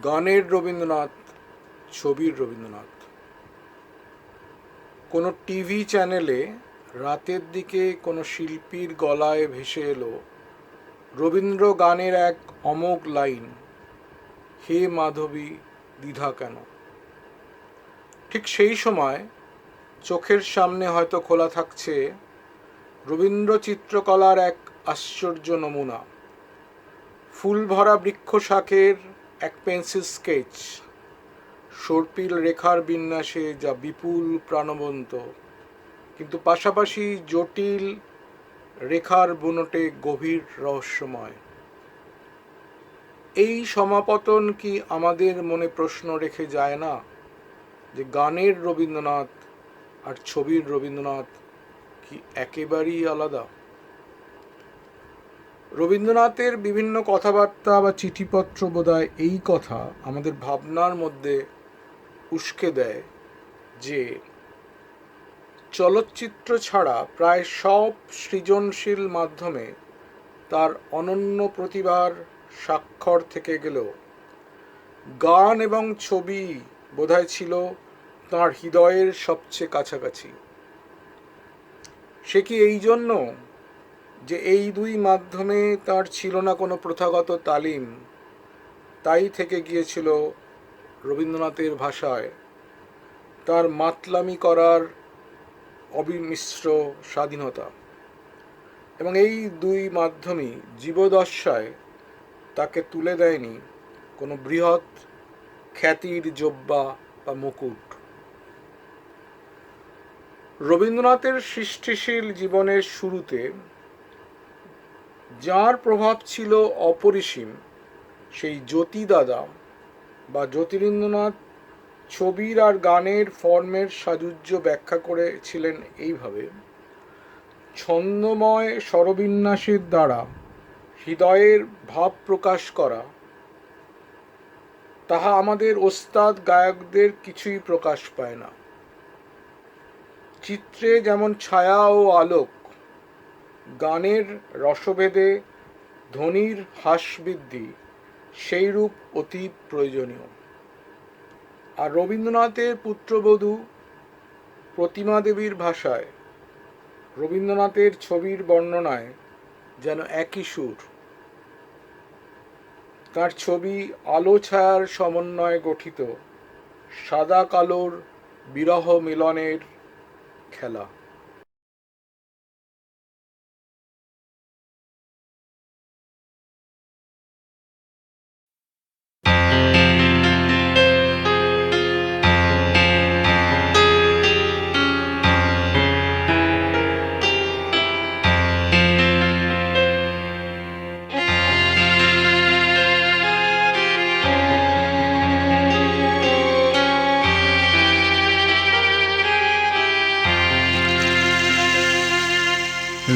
গানের রবীন্দ্রনাথ, ছবির রবীন্দ্রনাথ। কোনো টিভি চ্যানেলে রাতের দিকে কোনো শিল্পীর গলায় ভেসে এলো রবীন্দ্র গানের এক অমোঘ লাইন, হে মাধবী দ্বিধা কেন। ঠিক সেই সময় চোখের সামনে হয়তো খোলা থাকছে রবীন্দ্র চিত্রকলার এক আশ্চর্য নমুনা, ফুল ভরা বৃক্ষ শাকের এক পেন্সিল স্কেচ, সর্পিল রেখার বিন্যাসে যা বিপুল প্রাণবন্ত, কিন্তু পাশাপাশি জটিল রেখার বুনটে গভীর রহস্যময়। এই সমাপতন কি আমাদের মনে প্রশ্ন রেখে যায় না যে গানের রবীন্দ্রনাথ আর ছবির রবীন্দ্রনাথ কি একেবারেই আলাদা? রবীন্দ্রনাথের বিভিন্ন কথাবার্তা বা চিঠিপত্র বোধহয় এই কথা আমাদের ভাবনার মধ্যে উস্কে দেয় যে চলচ্চিত্র ছাড়া প্রায় সব সৃজনশীল মাধ্যমে তার অনন্য প্রতিভার স্বাক্ষর থেকে গেলেও গান এবং ছবি বোধহয় ছিল তাঁর হৃদয়ের সবচেয়ে কাছাকাছি। সে কি এই জন্য যে এই দুই মাধ্যমে তার ছিল না কোনো প্রথাগত তালিম, তাই থেকে গিয়েছিল রবীন্দ্রনাথের ভাষায় তার মাতলামি করার অবিমিশ্র স্বাধীনতা, এবং এই দুই মাধ্যমই জীবদশায় তাকে তুলে দেয়নি কোনো বৃহৎ খ্যাতির জোব্বা বা মুকুট। রবীন্দ্রনাথের সৃষ্টিশীল জীবনের শুরুতে যার প্রভাব ছিল অপরিসীম, সেই জ্যোতিদাদা বা জ্যোতিরিন্দ্রনাথ ছবির আর গানের ফর্মের সাযুজ্য ব্যাখ্যা করেছিলেন এইভাবে: ছন্দময় স্বরবিন্যাসের দ্বারা হৃদয়ের ভাব প্রকাশ করা, তাহা আমাদের ওস্তাদ গায়কদের কিছুই প্রকাশ পায় না। চিত্রে যেমন ছায়া ও আলোক, গানের রসভেদে ধ্বনির হ্রাসবৃদ্ধি সেইরূপ অতি প্রয়োজনীয়। আর রবীন্দ্রনাথের পুত্রবধূ প্রতিমা দেবীর ভাষায় রবীন্দ্রনাথের ছবির বর্ণনায় যেন একই সুর। তার ছবি আলো ছায়ার সমন্বয়ে গঠিত, সাদা কালোর বিরহ মিলনের খেলা।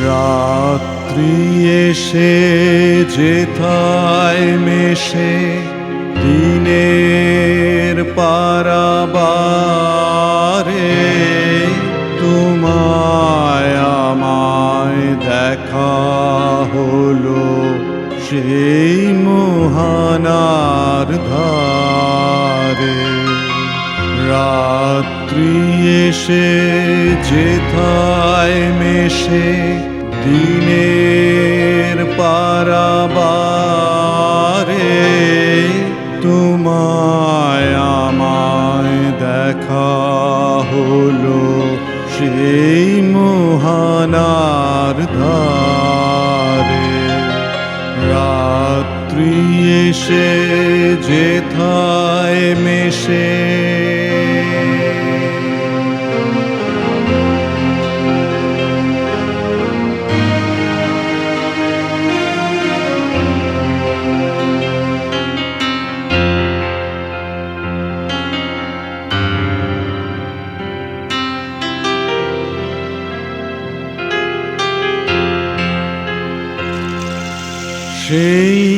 রাত্রি এসে যেথায় মেশে দিনের পারাবারে, তোমায় আমায় দেখা হলো সেই মোহনার ধারে। রাত্রি এসে যেথায় মেশে দিনের পারাবারে, তোমায় আমায় দেখা হলো সেই মোহনার ধারে। রাত্রি এসে যেথায় মেশে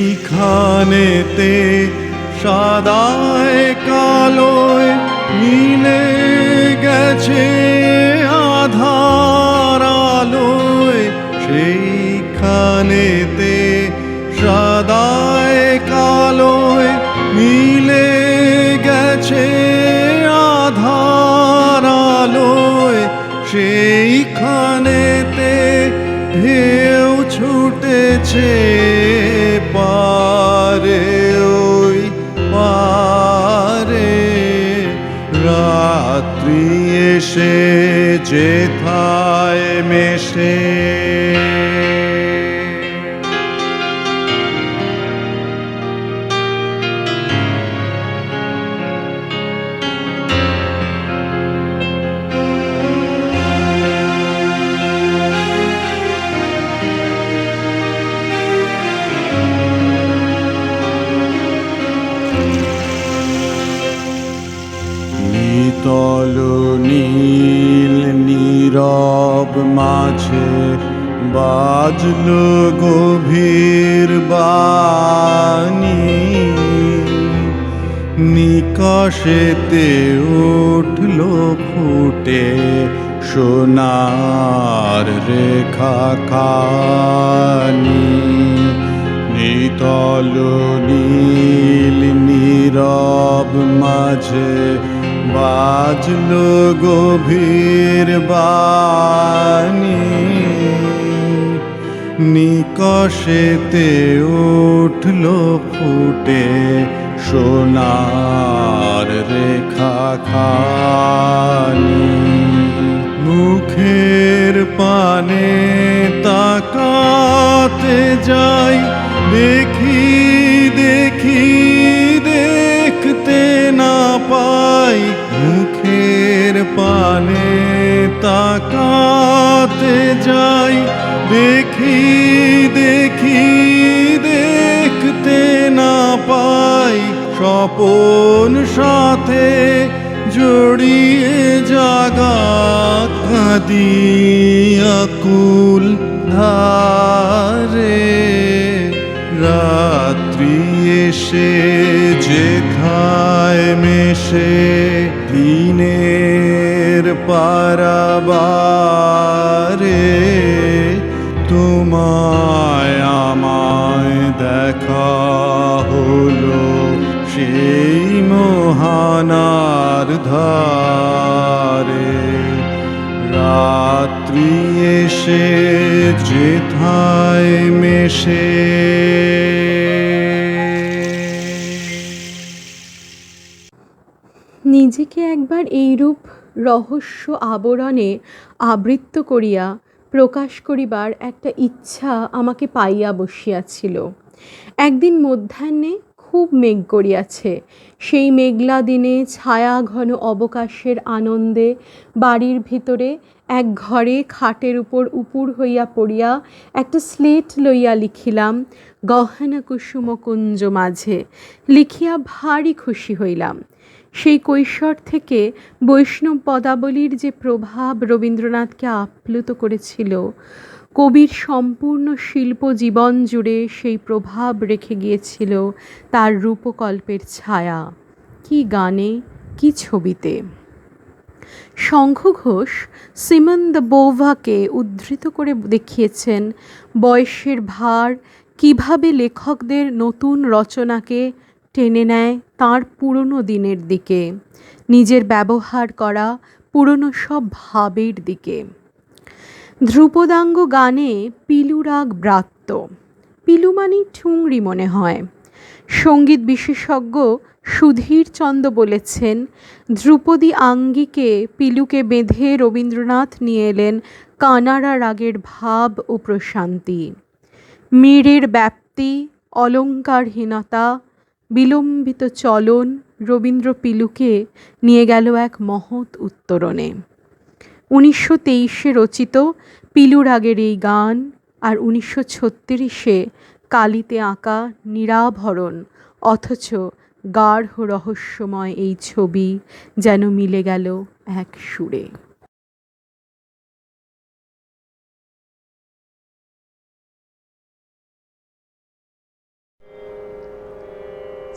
সেইখানেতে সাদায় কালোয় মিলে গেছে আধার আলোয়। সেইখানেতে সাদায় কালোয় মিলে সেইখানেতে ঢেউ ছুটেছে পারে ওই পারে, রাত্রি এসে যেথায় মেশে। নিতল নীল নীরব মাঝে বাজলো গভীর বাণী, নিকষেতে উঠলো ফুটে সোনার রেখা খানি। নিতল নীল নীরব মাঝে বাজলো গভীর বাণী, নিকষেতে উঠলো ফুটে সোনার রেখা খানি। মুখের পানে তাকাতে যাই, দেখি দেখি দেখতে না পাই। মুখের পানে তাকাতে যাই, দেখি দেখি দেখতে না পাই। স্বপন সাথে জড়িয়ে জাগাত কাঁদি আকুল ধারে, রাত্রি এসে যেথায় মেশে দিনের পারাবারে। তোমায় আমায় দেখা হলো সেই মোহনার ধারে, রাত্রি এসে যেথায় মেশে। নিজেকে একবার এইরূপ রহস্য আবরণে আবৃত্ত করিয়া প্রকাশ করিবার একটা ইচ্ছা আমাকে পাইয়া বসিয়াছিল। একদিন মধ্যাহ্নে খুব মেঘ করিয়াছে। সেই মেঘলা দিনে ছায়া ঘন অবকাশের আনন্দে বাড়ির ভিতরে এক ঘরে খাটের উপর উপুর হইয়া পড়িয়া একটা স্লেট লইয়া লিখিলাম, গহনা কুসুম কুঞ্জ মাঝে। লিখিয়া ভারী খুশি হইলাম। সেই কৈশোর থেকে বৈষ্ণব পদাবলীর যে প্রভাব রবীন্দ্রনাথকে আপ্লুত করেছিল, কবির সম্পূর্ণ শিল্প জীবন জুড়ে সেই প্রভাব রেখে গিয়েছিল তার রূপকল্পের ছায়া। কি গানে, কি ছবিতে! শঙ্খ ঘোষ সিমন দ্য বোভাকে উদ্ধৃত করে দেখিয়েছেন বয়সের ভার কিভাবে লেখকদের নতুন রচনাকে টেনে নেয় তাঁর পুরনো দিনের দিকে, নিজের ব্যবহার করা পুরনো সব ভাবের দিকে। ধ্রুপদাঙ্গ গানে পিলু রাগ ব্রাত্য। পিলু মানে ঠুংরি মনে হয়। সঙ্গীত বিশেষজ্ঞ সুধীর চন্দ বলেছেন, ধ্রুপদী আঙ্গিকে পিলুকে বেঁধে রবীন্দ্রনাথ নিয়ে এলেন কানাড়া রাগের ভাব ও প্রশান্তি। মীরের ব্যাপ্তি, অলঙ্কারহীনতা, বিলম্বিত চলন রবীন্দ্র পিলুকে নিয়ে গেল এক মহৎ উত্তরণে। 1923 রচিত পিলু রাগের এই গান আর 1936 কালিতে আঁকা নিরাভরণ অথচ গাঢ় রহস্যময় এই ছবি যেন মিলে গেল এক সুরে।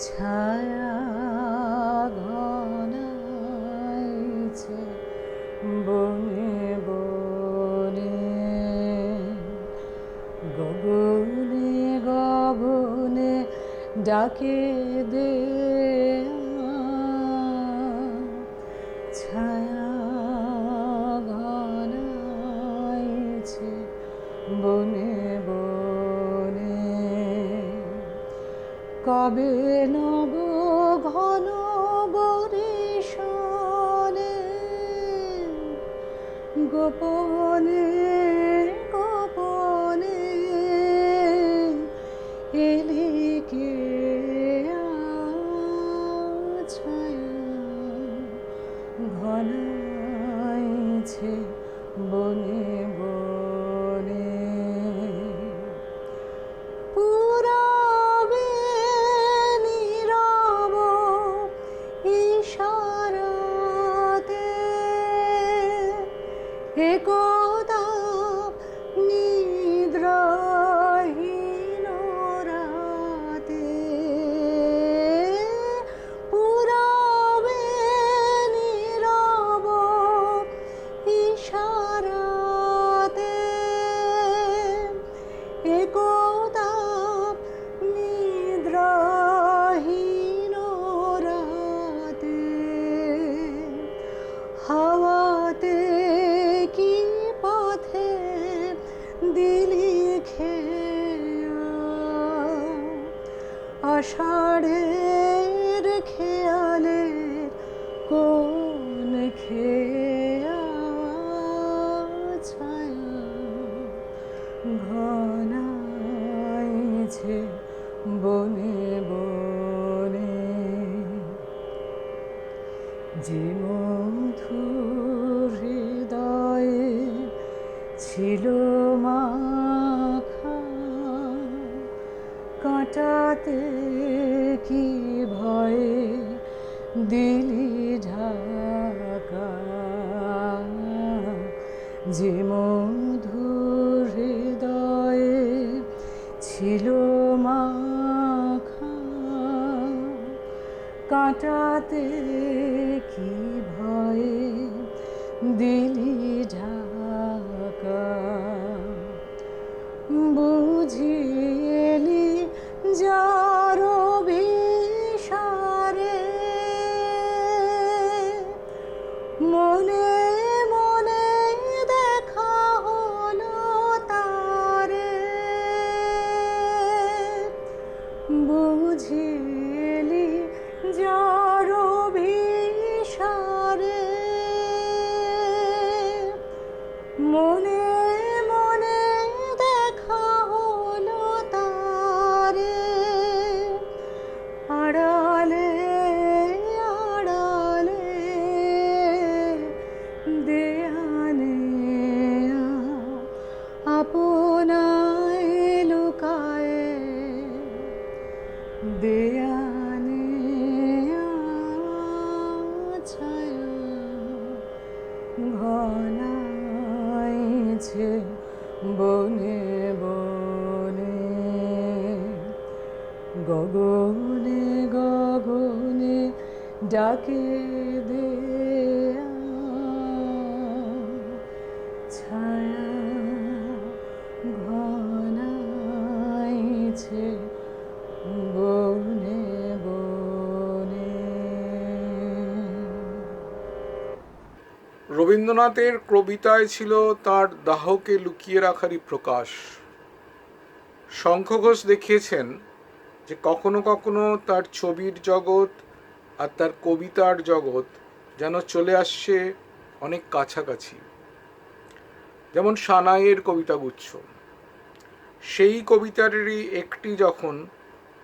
ছায়া ঘনাইছে বনে বনে, গগনে গগনে ডাকে দে। ছায়া ঘন কবে নব ঘন বরিশালে গোপনে গোপনে এলিকে ছায়া ঘনাইছে বনে বনে পুরাবে নীরব ইশারাতে একদা নিদ্রাহীন রাতে পুরাবে নীরব ইশারাতে একদা নিদ্রাহীন রাতে হাওয়াতে কি পথে দিলি খেয়া আষাঢ়ের খেয়ালে কোন খেয়া ছায়া ঘনাইছে বনে বনে যে মধুর হৃদয়ে ছিল মাখা কাঁটাতে কি ভয়ে দিলি ঢাকা যে মধুর হৃদয়ে ছিল মাখা কাঁটাতে কি ভয়ে দিলি ঢাকা বুঝিলি যার বিষারে মনে মনে দেখা হলো তারে বুঝিলি যার বিষারে মনে মনে দেখা হলো তারে আড়ালে আড়ালে দেয়ানে আপনায় লুকায়ে দেয়ানে ছায়া ঘনাইছে বনে বনে গগনে গগনে ডাকে দেয়া ছায়া ঘনাইছে বনে বনে। রবীন্দ্রনাথের কবিতায় ছিল তার দাহকে লুকিয়ে রাখারই প্রকাশ। শঙ্খ ঘোষ দেখিয়েছেন যে কখনো কখনো তার ছবির জগৎ আর তার কবিতার জগৎ যেন চলে আসছে অনেক কাছাকাছি। যেমন সানাইয়ের কবিতাগুচ্ছ, সেই কবিতারই একটি যখন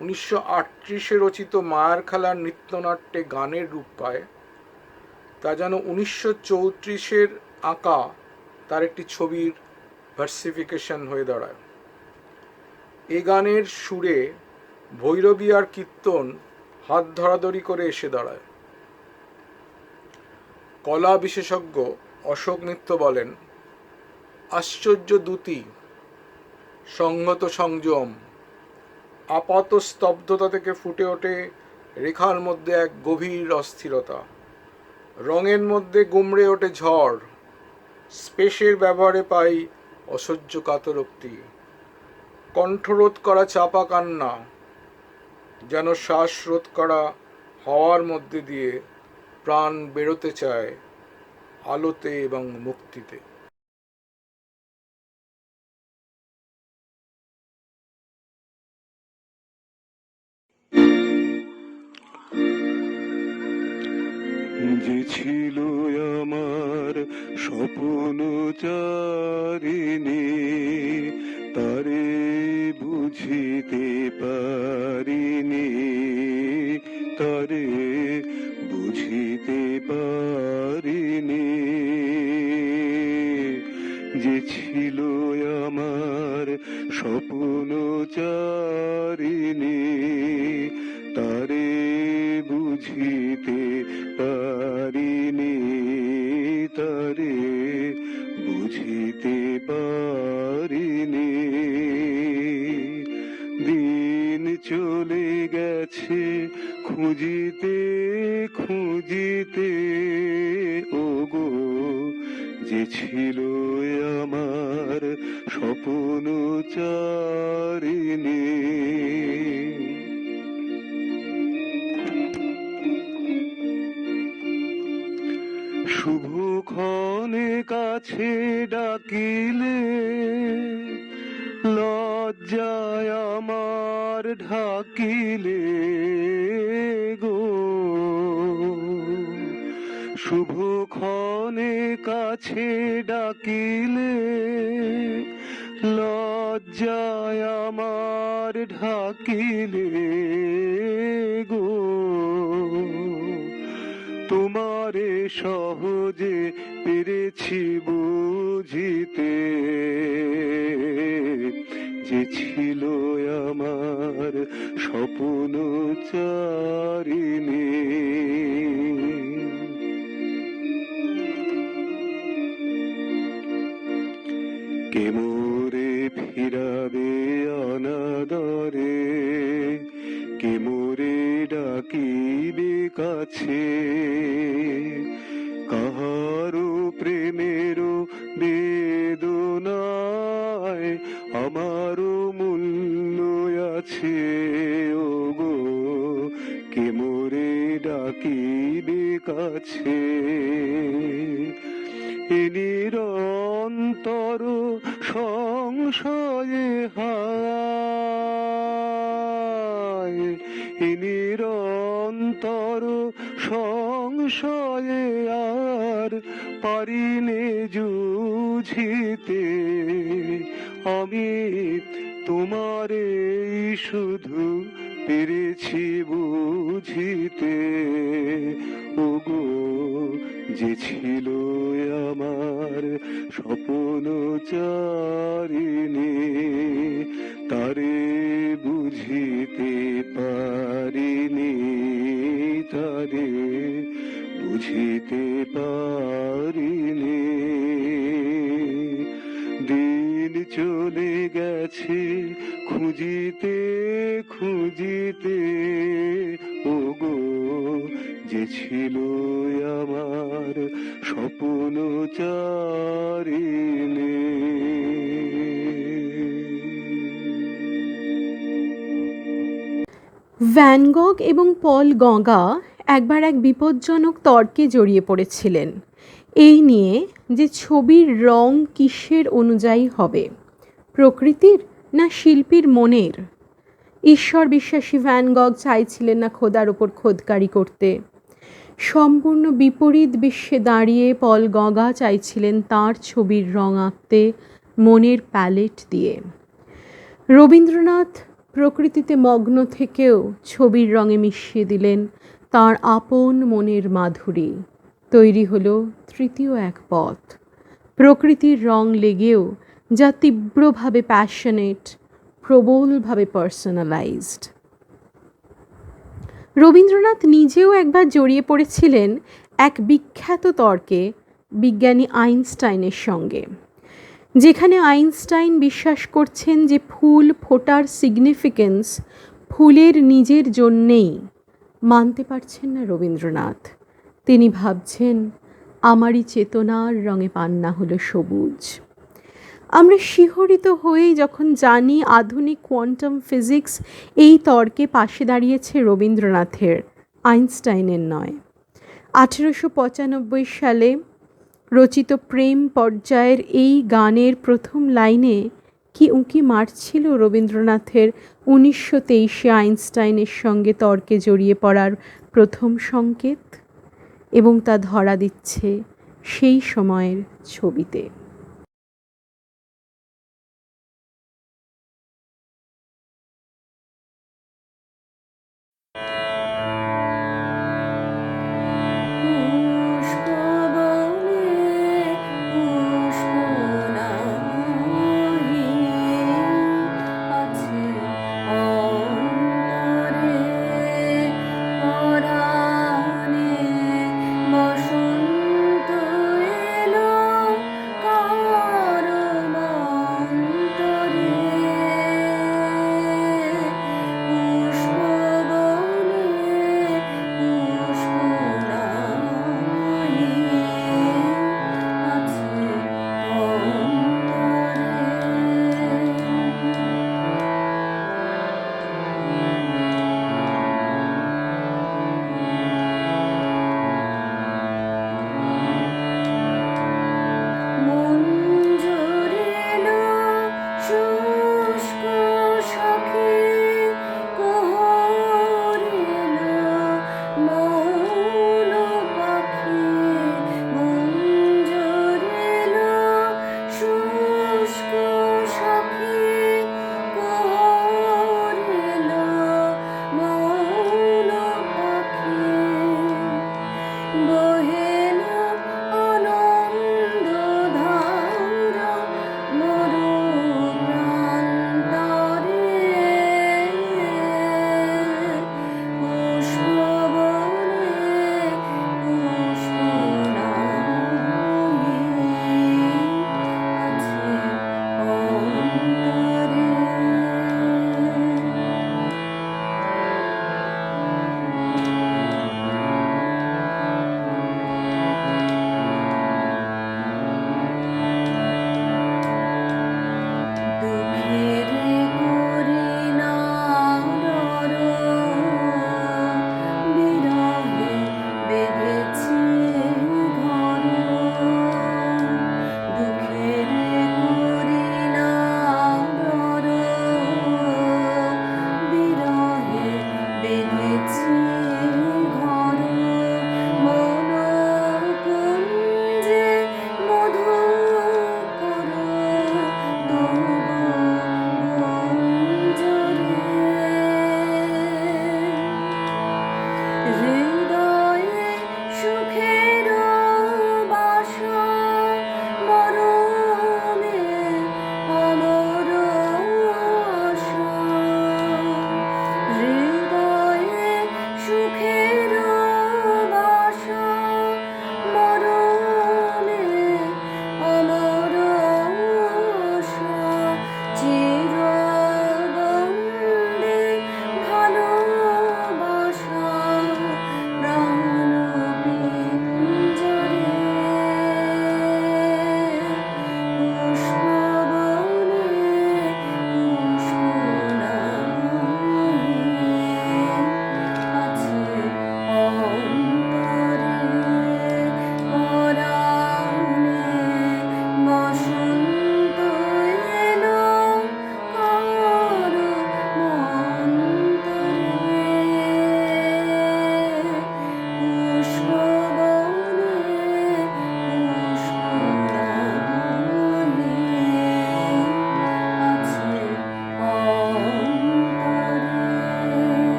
1938 রচিত মায়ার খেলার নৃত্যনাট্যে গানের রূপ পায়, তা যেন 1934 আঁকা তার একটি ছবির ভার্সিফিকেশন হয়ে দাঁড়ায়। এ গানের সুরে ভৈরবী আর কীর্তন হাত ধরাধরি করে এসে দাঁড়ায়। কলা বিশেষজ্ঞ অশোক নিত্য বলেন, আশ্চর্য দ্যুতি, সংহত সংযম, আপাত স্তব্ধতা থেকে ফুটে ওঠে রেখার মধ্যে এক গভীর অস্থিরতা, রঙের মধ্যে গুমড়ে ওঠে ঝড়, স্পেসের ব্যবহারে পাই অসহ্য কাতরোক্তি, কণ্ঠরোধ করা চাপা কান্না, যেন শ্বাসরোধ করা হওয়ার মধ্যে দিয়ে প্রাণ বেরোতে চায় আলোতে এবং মুক্তিতে। ছিল আমার স্বপ্ন চারিণী, তারে বুঝিতে পারিনি, তারে বুঝিতে পারিনি। যে ছিল আমার স্বপ্ন চারিণী, তারে বুঝিতে পারিনি, তারে বুঝিতে পারিনি। দিন চলে গেছে খুঁজিতে খুঁজিতে, ওগো যে ছিল আমার স্বপ্ন চারিণী। শুভক্ষণে কাছে ডাকিলে, লজ্জায় আমার ঢাকিলে গো। শুভক্ষণে কাছে ডাকিলে, লজ্জায় আমার ঢাকিলে গো। তোমারে সহজে পেরেছি বুঝিতে, যে ছিল আমার স্বপ্ন চারিণী। কে মোরে ফিরাবে অনাদরে, কে মোরে ডাকিবে কাছে। কাহারো প্রেমেরও বেদনায় আমারও মূল্য আছে, ওগো কে মোরে ডাকিবে কাছে। এ নিরন্তর সংশয়ে হায়, এ নিরন্তর সংশয়ে আর পারিনে যুঝিতে। আমি তোমারে শুধু পেরেছি বুঝিতে, ওগো যে ছিল আমার স্বপ্ন চারিণী, তারে বুঝিতে পারিনি, তারে বুঝিতে পারিনি। দিন চলে গেছে খুঁজিতে খুঁজিতে, ওগো যে ছিল আমার স্বপ্ন চারিণী। ভ্যান গগ এবং পল গঙ্গা একবার এক বিপজ্জনক তর্কে জড়িয়ে পড়েছিলেন এই নিয়ে যে ছবির রং কিসের অনুযায়ী হবে, প্রকৃতির না শিল্পীর মনের। ঈশ্বর বিশ্বাসী ভ্যান গগ চাইছিলেন না খোদার ওপর খোদকারি করতে। সম্পূর্ণ বিপরীত বিশ্বে দাঁড়িয়ে পল গঙ্গা চাইছিলেন তাঁর ছবির রং আঁকতে মনের প্যালেট দিয়ে। রবীন্দ্রনাথ প্রকৃতিতে মগ্ন থেকেও ছবির রঙে মিশিয়ে দিলেন তাঁর আপন মনের মাধুরী। তৈরি হলো তৃতীয় এক পথ, প্রকৃতির রং লেগেও যা তীব্রভাবে প্যাশনেট, প্রবলভাবে পার্সোনালাইজড। রবীন্দ্রনাথ নিজেও একবার জড়িয়ে পড়েছিলেন এক বিখ্যাত তর্কে বিজ্ঞানী আইনস্টাইনের সঙ্গে, যেখানে আইনস্টাইন বিশ্বাস করছেন যে ফুল ফোটার সিগনিফিকেন্স ফুলের নিজের জন্যেই। মানতে পারছেন না রবীন্দ্রনাথ। তিনি ভাবছেন আমারই চেতনার রঙে পান্না হলো সবুজ। আমরা শিহরিত হয়েই যখন জানি আধুনিক কোয়ান্টাম ফিজিক্স এই তর্কে পাশে দাঁড়িয়েছে রবীন্দ্রনাথের, আইনস্টাইনের নয়। 1895 সালে রচিত প্রেম পর্যায়ের এই গানের প্রথম লাইনে কি উঁকি মারছিল রবীন্দ্রনাথের 1923 আইনস্টাইনের সঙ্গে তর্কে জড়িয়ে পড়ার প্রথম সংকেত? এবং তা ধরা দিচ্ছে সেই সময়ের ছবিতে।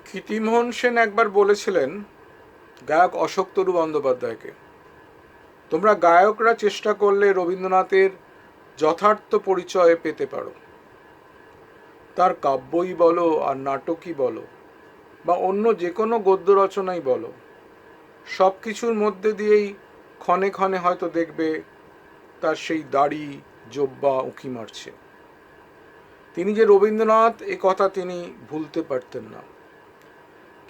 কীর্তিমোহন সেন একবার বলেছিলেন গায়ক অশোকতরু বন্দ্যোপাধ্যায়কে, তোমরা গায়করা চেষ্টা করলে রবীন্দ্রনাথের যথার্থ পরিচয় পেতে পারো। তার কাব্যই বলো আর নাটকই বলো বা অন্য যে কোনো গদ্য রচনাই বলো, সব কিছুর মধ্যে দিয়েই ক্ষণে ক্ষণে হয়তো দেখবে তার সেই দাড়ি জোব্বা উঁকি মারছে। তিনি যে রবীন্দ্রনাথ এ কথা তিনি ভুলতে পারতেন না,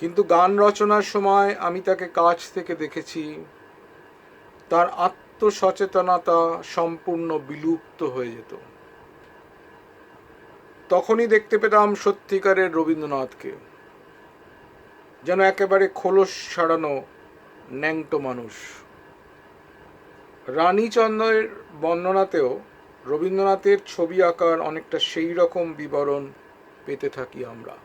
কিন্তু গান রচনার সময় আমি তাকে কাছ থেকে দেখেছি, তার আত্মসচেতনতা সম্পূর্ণ বিলুপ্ত হয়ে যেত। তখনই দেখতে পেতাম সত্যিকারের রবীন্দ্রনাথকে, যেন একেবারে খোলস ছাড়ানো ন্যাংটো মানুষ। রানীচন্দ্রের বর্ণনাতেও রবীন্দ্রনাথের ছবি আঁকার অনেকটা সেই রকম বিবরণ পেতে থাকি আমরা।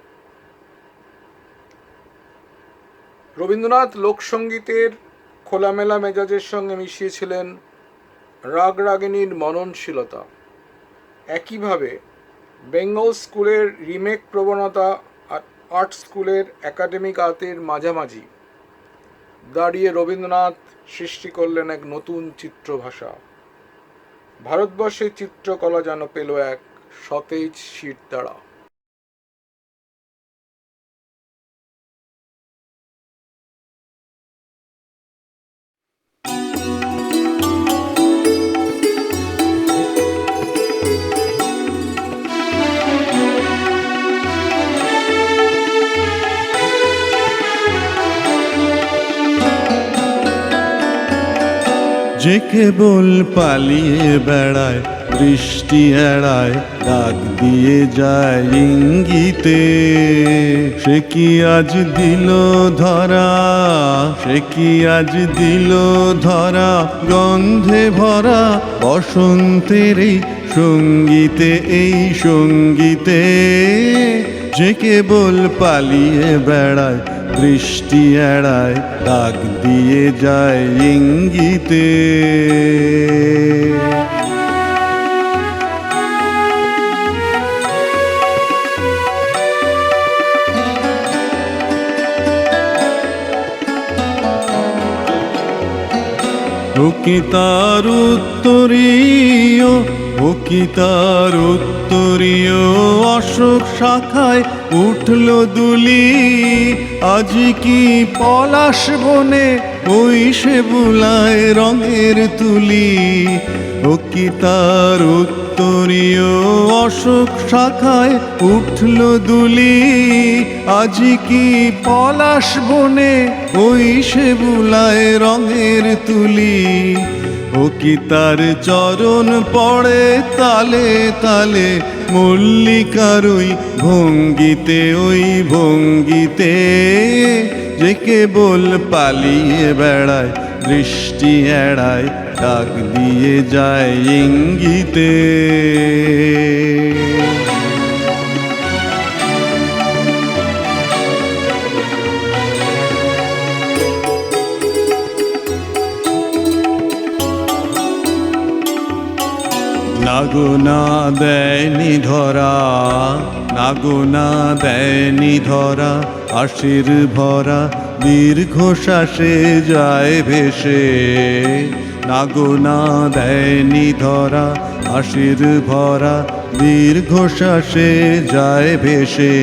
রবীন্দ্রনাথ লোকসঙ্গীতের খোলামেলা মেজাজের সঙ্গে মিশিয়েছিলেন রাগ রাগিনীর মননশীলতা। একইভাবে বেঙ্গল স্কুলের রিমেক প্রবণতা আর আর্ট স্কুলের একাডেমিক আর্টের মাঝামাঝি দাঁড়িয়ে রবীন্দ্রনাথ সৃষ্টি করলেন এক নতুন চিত্রভাষা। ভারতবর্ষের চিত্রকলা যেন পেল এক সতেজ শীত দ্বারা। যে কেবল পালিয়ে বেড়ায়, বৃষ্টি এড়ায়, ডাক দিয়ে যায় ইঙ্গিতে, সে কি আজ দিল ধরা, সে কি আজ দিল ধরা, গন্ধে ভরা বসন্তের এই সঙ্গীতে, এই সঙ্গীতে। যে কেবল পালিয়ে বেড়ায়, বৃষ্টি এড়ায়, ডাক দিয়ে যায় ইঙ্গিতে। ও কি তার উত্তরীয়, ও কি তার উত্তরীয়, অশোক শাখায় উঠল দুলি, আজ কি পলাশ বনে ওই সে বুলায় রঙের তুলি। ও কি তার উত্তরীয়, অশোক শাখায় উঠল দুলি, আজ কি পলাশ বনে ওই সে বুলায় রঙের তুলি। ও কি তার চরণ পড়ে তালে তালে, মল্লিকার ওই ভঙ্গিতে, ওই ভঙ্গিতে। যে কেবল পালিয়ে বেড়ায়, দৃষ্টি এড়ায়, ডাক দিয়ে যায় ইঙ্গিতে। নাগোনা দেয়নি ধরা, নাগোনা দেয়নি ধরা, আশির ভরা দীর্ঘশ্বাসে যায় ভেসে। নাগোনা দেয়নি ধরা, আশির ভরা দীর্ঘশ্বাসে যায় ভেসে।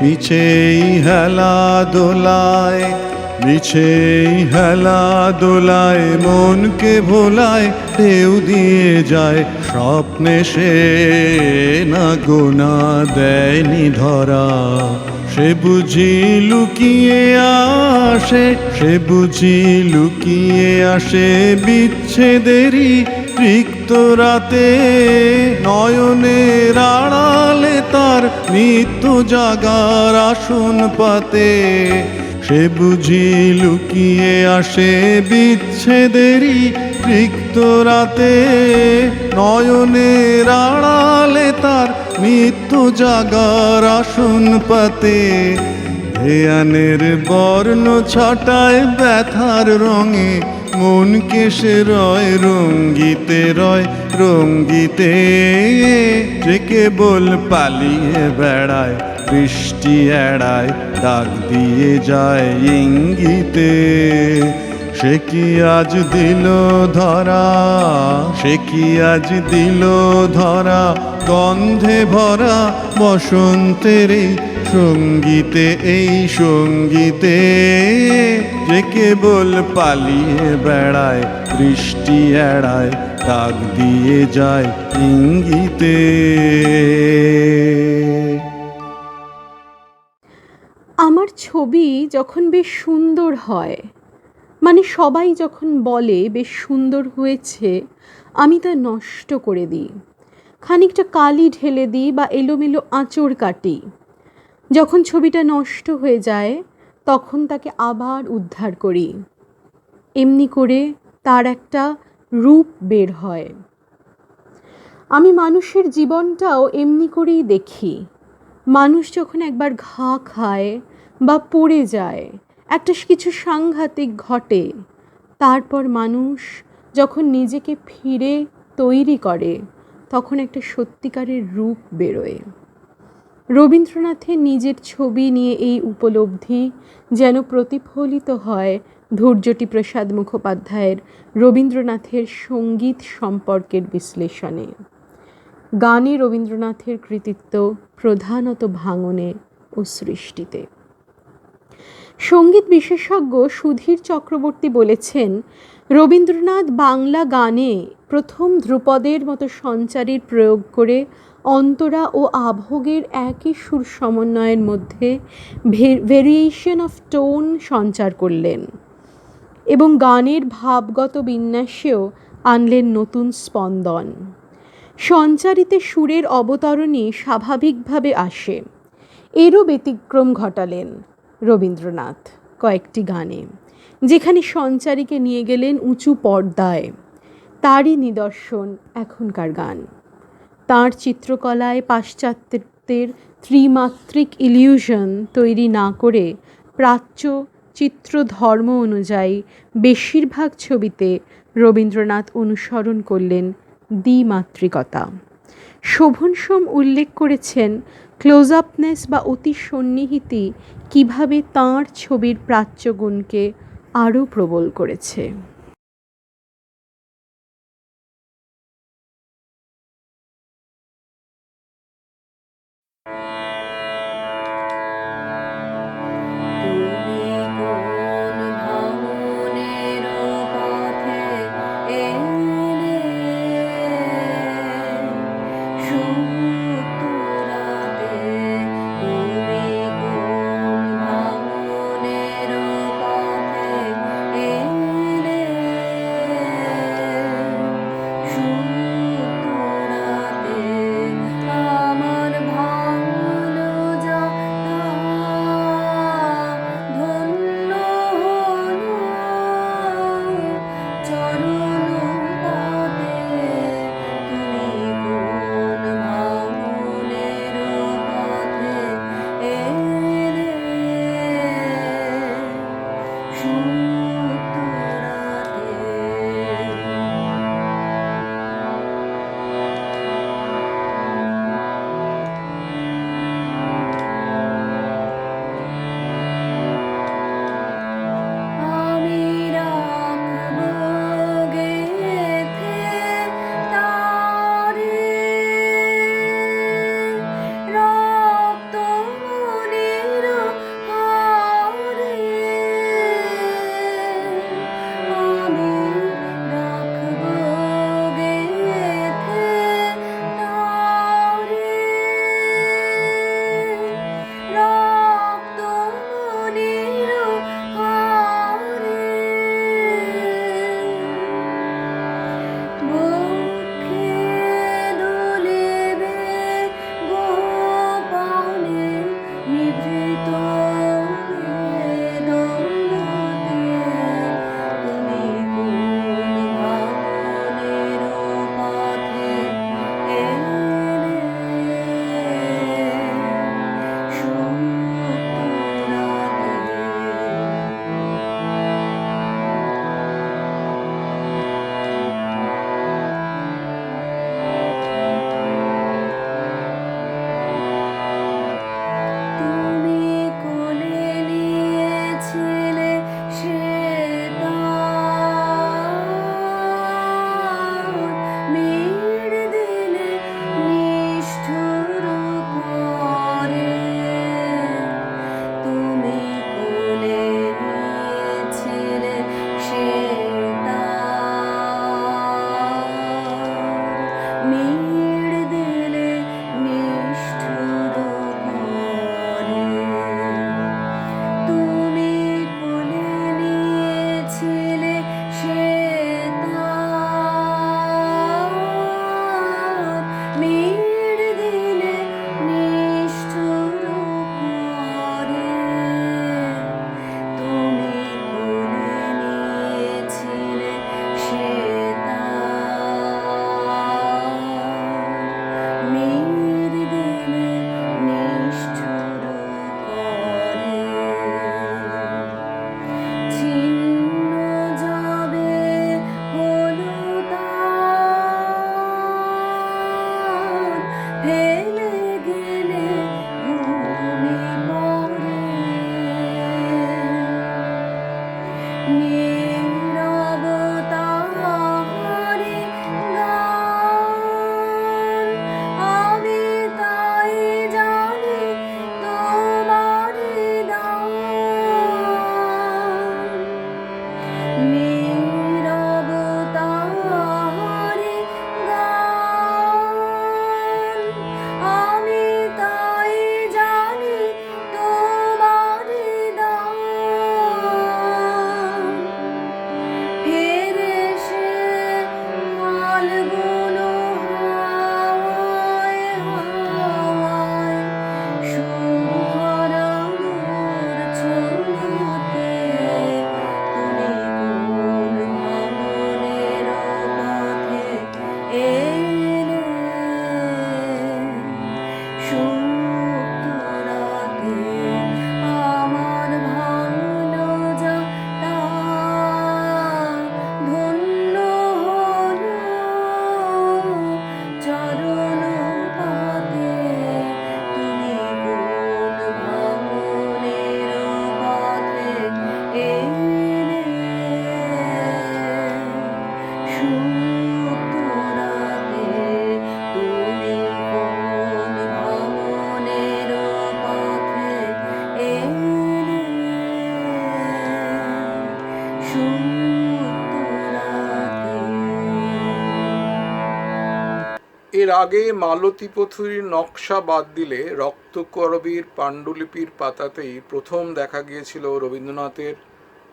মিছেই হেলা দোলায়, মিছেই হেলা দোলায়, মনকে ভোলায়, ঢেউ দিয়ে যায় স্বপ্নে সে। নাগোনা দেয়নি ধরা, সে বুঝি লুকিয়ে আসে, সে বুঝি লুকিয়ে আসে বিচ্ছেদেরই রিক্ত রাতে। নয়নের আড়ালে তার মৃত্যু জাগার আসন পাতে। সে বুঝি লুকিয়ে আসে বিচ্ছেদেরই রিক্ত রাতে। নয়নের আড়ালে তার মৃত্যু জাগার আসন পাতে। ধ্যানের বর্ণ ছটায় ব্যথার রঙে, মনকে সে রয় রঙ্গিতে, রয় রঙ্গিতে। যে কেবল পালিয়ে বেড়ায়, বৃষ্টি এড়ায়, ডাক দিয়ে যায় ইঙ্গিতে। সে কি আজ দিল ধরা, সে কি আজ দিল ধরা, গন্ধে ভরা বসন্তের এই সঙ্গীতে, এই সঙ্গীতে। যে কেবল পালিয়ে বেড়ায়, বৃষ্টি এড়ায়, ডাক দিয়ে যায় ইঙ্গিতে। আমার ছবি যখন বেশ সুন্দর হয়, মানে সবাই যখন বলে বেশ সুন্দর হয়েছে, আমি তা নষ্ট করে দিই, খানিকটা কালি ঢেলে দিই বা এলোমেলো আঁচড় কাটি। যখন ছবিটা নষ্ট হয়ে যায় তখন তাকে আবার উদ্ধার করি। এমনি করে তার একটা রূপ বের হয়। আমি মানুষের জীবনটাও এমনি করেই দেখি। মানুষ যখন একবার ঘা খায় বা পড়ে যায়, একটা কিছু সাংঘাতিক ঘটে, তারপর মানুষ যখন নিজেকে ফিরে তৈরি করে তখন একটা সত্যিকারের রূপ বেরোয়। রবীন্দ্রনাথের নিজের ছবি নিয়ে এই উপলব্ধি যেন প্রতিফলিত হয় ধৈর্যটি প্রসাদ মুখোপাধ্যায়ের রবীন্দ্রনাথের সঙ্গীত সম্পর্কের বিশ্লেষণে। গানে রবীন্দ্রনাথের কৃতিত্ব প্রধানত ভাঙনে ও সৃষ্টিতে। সঙ্গীত বিশেষজ্ঞ সুধীর চক্রবর্তী বলেছেন, রবীন্দ্রনাথ বাংলা গানে প্রথম ধ্রুপদের মতো সঞ্চারীর প্রয়োগ করে অন্তরা ও আভোগের একই সুর সমন্বয়ের মধ্যে ভেরিয়েশন অফ টোন সঞ্চার করলেন এবং গানের ভাবগত বিন্যাসেও আনলেন নতুন স্পন্দন। সঞ্চারিতে সুরের অবতরণই স্বাভাবিকভাবে আসে, এরও ব্যতিক্রম ঘটালেন রবীন্দ্রনাথ কয়েকটি গানে, যেখানে সঞ্চারীকে নিয়ে গেলেন উঁচু পর্দায়। তারই নিদর্শন এখনকার গান। তাঁর চিত্রকলায় পাশ্চাত্যের ত্রিমাত্রিক ইলিউশন তৈরি না করে প্রাচ্য চিত্রধর্ম অনুযায়ী বেশিরভাগ ছবিতে রবীন্দ্রনাথ অনুসরণ করলেন দ্বিমাত্রিকতা। শোভন সোম উল্লেখ করেছেন, ক্লোজ আপনেস বা অতি সন্নিহিতি কীভাবে তাঁর ছবির প্রাচ্যগুণকে আরও প্রবল করেছে। তুমি কোন ভাঙনের পথে এলে, সুতরাতে তুমি কোন ভাঙনের পথে এলে, নীরবতারে গান, আমি তাই জানি তোমারি দান। নীরবতারে গান, আমি তাই জানি তোমারি দান। ফিরে সে ফাল্গুন হাওয়ায় হাওয়ায়, সুহারা মূর্ছনাতে তুমি কোন ভাবনের পথে এলে। সুপ্ত রাতে আমার ভাঙলো যাতা, ধন্য হলো চরণ পাতে তুমি কোন ভাঙনের পথে এলে। সুপ্ত রাতে তুমি কোন ভাঙনের পথে এলে। সুপ্ত রাতে। এর আগে মালতী পুথির নকশা বাদ দিলে রক্তকরবীর পাণ্ডুলিপির পাতাতেই প্রথম দেখা গিয়েছিল রবীন্দ্রনাথের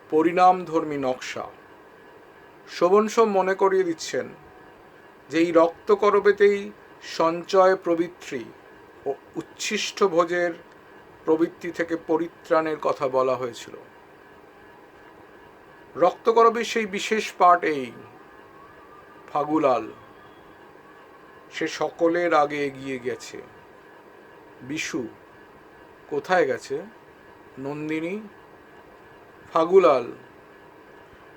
পরিণামধর্মী নকশা। শোভন সোম মনে করিয়ে দিচ্ছেন যে এই রক্তকরবেতেই সঞ্চয় প্রবৃত্তি ও উচ্ছিষ্ট ভোজের প্রবৃত্তি থেকে পরিত্রাণের কথা বলা হয়েছিল। রক্তকরবের সেই বিশেষ পাঠ এই ফাগুলাল, সে সকলের আগে এগিয়ে গেছে। বিশু কোথায় গেছে? নন্দিনী। ফাগুলাল,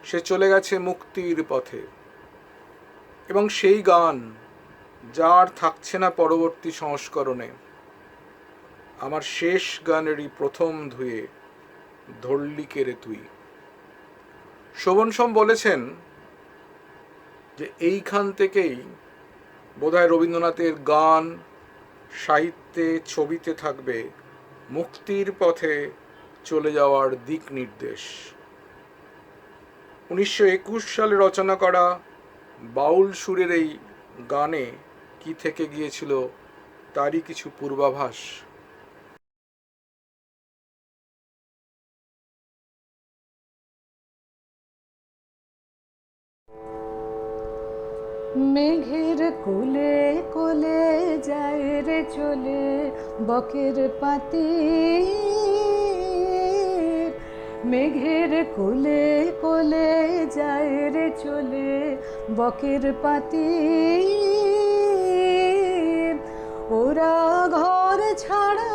সে চলে গেছে মুক্তির পথে। এবং সেই গান যা আর থাকছে না পরবর্তী সংস্করণে, আমার শেষ গানেরই প্রথম ধুয়ে ধরলি কেরে তুই। শোভন সোম বলেছেন যে এইখান থেকেই বোধহয় রবীন্দ্রনাথের গান, সাহিত্যে, ছবিতে থাকবে মুক্তির পথে চলে যাওয়ার দিক নির্দেশ। 1921 সালে রচনা করা বাউল সুরের এই গানে কি থেকে গিয়েছিল তারই কিছু পূর্বাভাস। মেঘের কোলে কোলে যায় রে চলে বকের পাতি। মেঘের কোলে কোলে যায় রে চলে বকের পাতি। ওরা ঘর ছাড়া,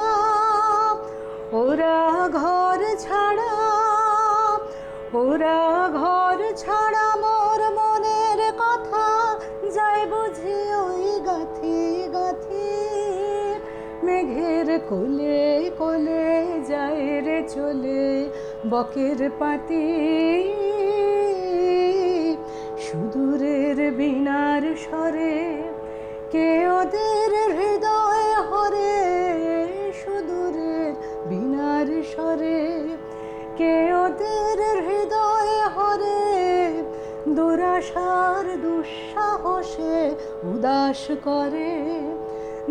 ওরা ঘর ছাড়া, ওরা ঘর ছাড়া মোর মনের কথা যায় বুঝি ওই গাথি গাথি। মেঘের কোলে কোলে যায় রে চলে বকের পাতি। সুদূরের বীণার স্বরে কে ওদের হৃদয় হরে। সুদূরের বীণার স্বরে কে ওদের হৃদয় হরে। দুরাশার দুঃসাহসে উদাস করে।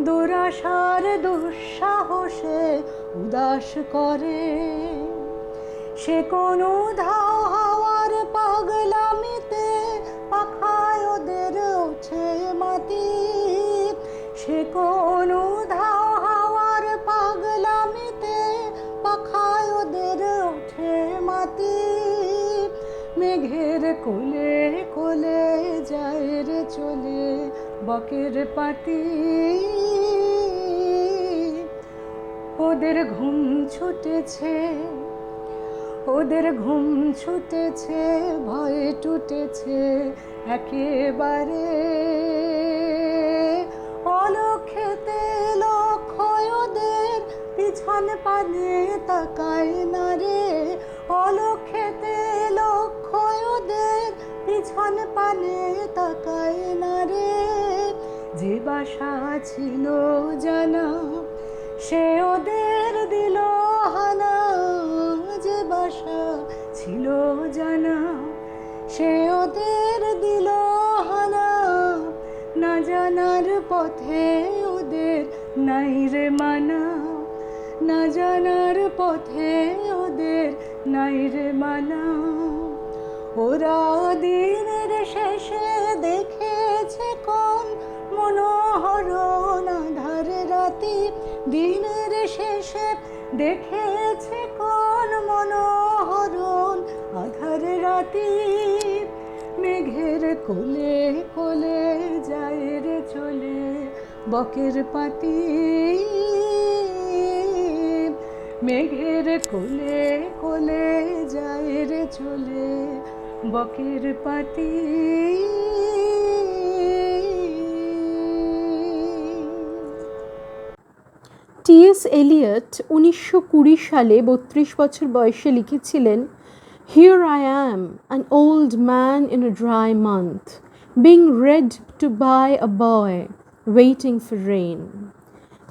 দুরাশার দুঃসাহসে উদাস করে। সে কোনো ধাও হাওয়ার পাগলামিতে পাখায় ওদের ওঠে মাটি। সে কোনো ধাও হাওয়ার পাগলামিতে পাখায় ওদের ওঠে মাটি। মেঘের কোলে কোলে যায় রে চলে বকের পাতি। ওদের ঘুম ছুটেছে, ওদের ঘুম ছুটেছে, ভয়ে টুটেছে একেবারে। অলক্ষেতে লক্ষ্য ওদের পিছন পানে তাকায় না রে। অলক্ষেতে লক্ষ্য যে বাসা ছিল জানা সে ওদের দিল হানা, যে বাসা ছিল জানা সে ওদের দিল হানা, না জানার পথে ওদের নাই রে মানা, না জানার পথে ওদের নাই রে মানা। ওরা দিনের শেষে দেখেছে কোন মনোহরণ আধার রাতি, দিনের শেষে দেখেছে কোন মনোহরণ আধার রাতি। মেঘের কোলে কোলে যায় রে চলে বকের পাতি, মেঘের কোলে কোলে যায় রে চলে বকের পাতি। টি.এস. এলিয়ট 1920 সালে 32 বছর বয়সে লিখেছিলেন, "Here I am, an old man in a dry month, being read to by a boy, waiting for rain."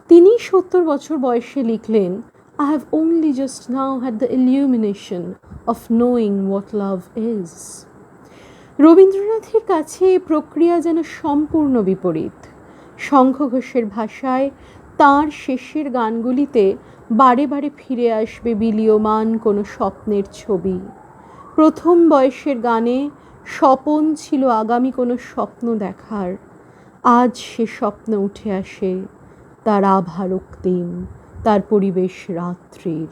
তিনি 70 বছর বয়সে লিখলেন, "I have only just now had the illumination of knowing what love is." রবীন্দ্রনাথের কাছে এই প্রক্রিয়া যেন সম্পূর্ণ বিপরীত। শঙ্খ ঘোষের ভাষায় তাঁর শেষের গানগুলিতে বারে বারে ফিরে আসবে বিলীয়মান কোনো স্বপ্নের ছবি। প্রথম বয়সের গানে স্বপন ছিল আগামী কোনো স্বপ্ন দেখার, আজ সে স্বপ্ন উঠে আসে তার আভা রক্তিম, তার পরিবেশ রাত্রির,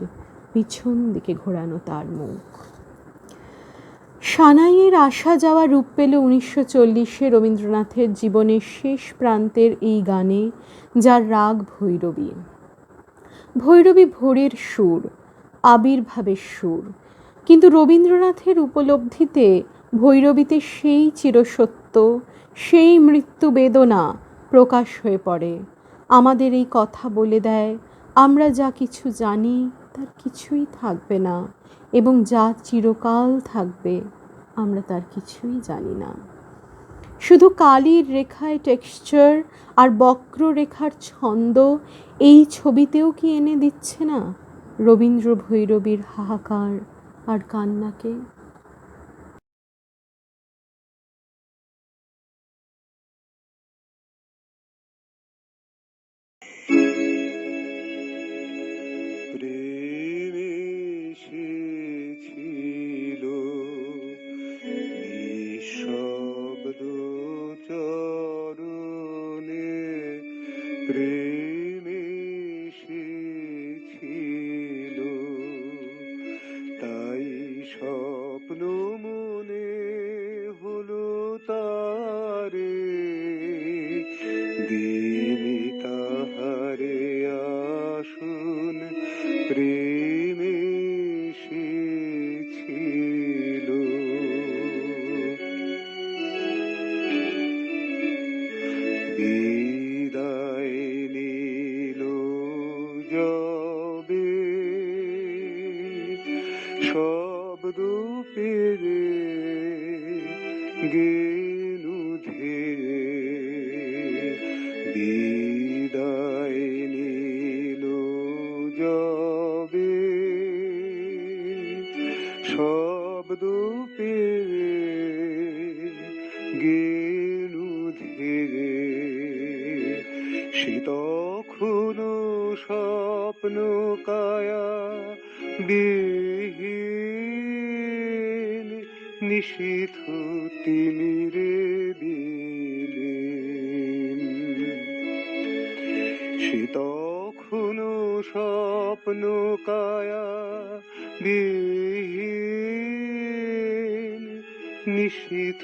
পিছন দিকে ঘোরানো তার মুখ। সানাইয়ের আসা যাওয়া রূপ পেল 1940-এ রবীন্দ্রনাথের জীবনের শেষ প্রান্তের এই গানে, যার রাগ ভৈরবী। ভৈরবী ভোরের সুর, আবির্ভাবের সুর, কিন্তু রবীন্দ্রনাথের উপলব্ধিতে ভৈরবীতে সেই চিরসত্য, সেই মৃত্যু বেদনা প্রকাশ হয়ে পড়ে। আমাদের এই কথা বলে দেয়, আমরা যা কিছু জানি তার কিছুই থাকবে না, এবং যা চিরকাল থাকবে আমরা তার কিছুই জানি না। শুধু কালির রেখায় টেক্সচার আর বক্ররেখার ছন্দ এই ছবিতেও কি এনে দিচ্ছে না রবীন্দ্র ভৈরবীর হাহাকার আর কান্নাকে? প্রেম এসেছিল নিঃশব্দ চরণে, প্রেম এসেছিল তাই স্বপ্ন মনে হলো তারে, দিন তাহারে আসুন প্রেম এসেছিল। বিদায় নিল যবে শব্দ পেরে গেলু ধীরে, বিদায় নিল যবে শব্দ পেরে গেলু ধীরে, সে তখনো স্বপ্ন কায়া বিহীন, নিশীথ তিমিরে দিলেন, সে তখনো স্বপ্ন কায়া বিহীন, নিশীথ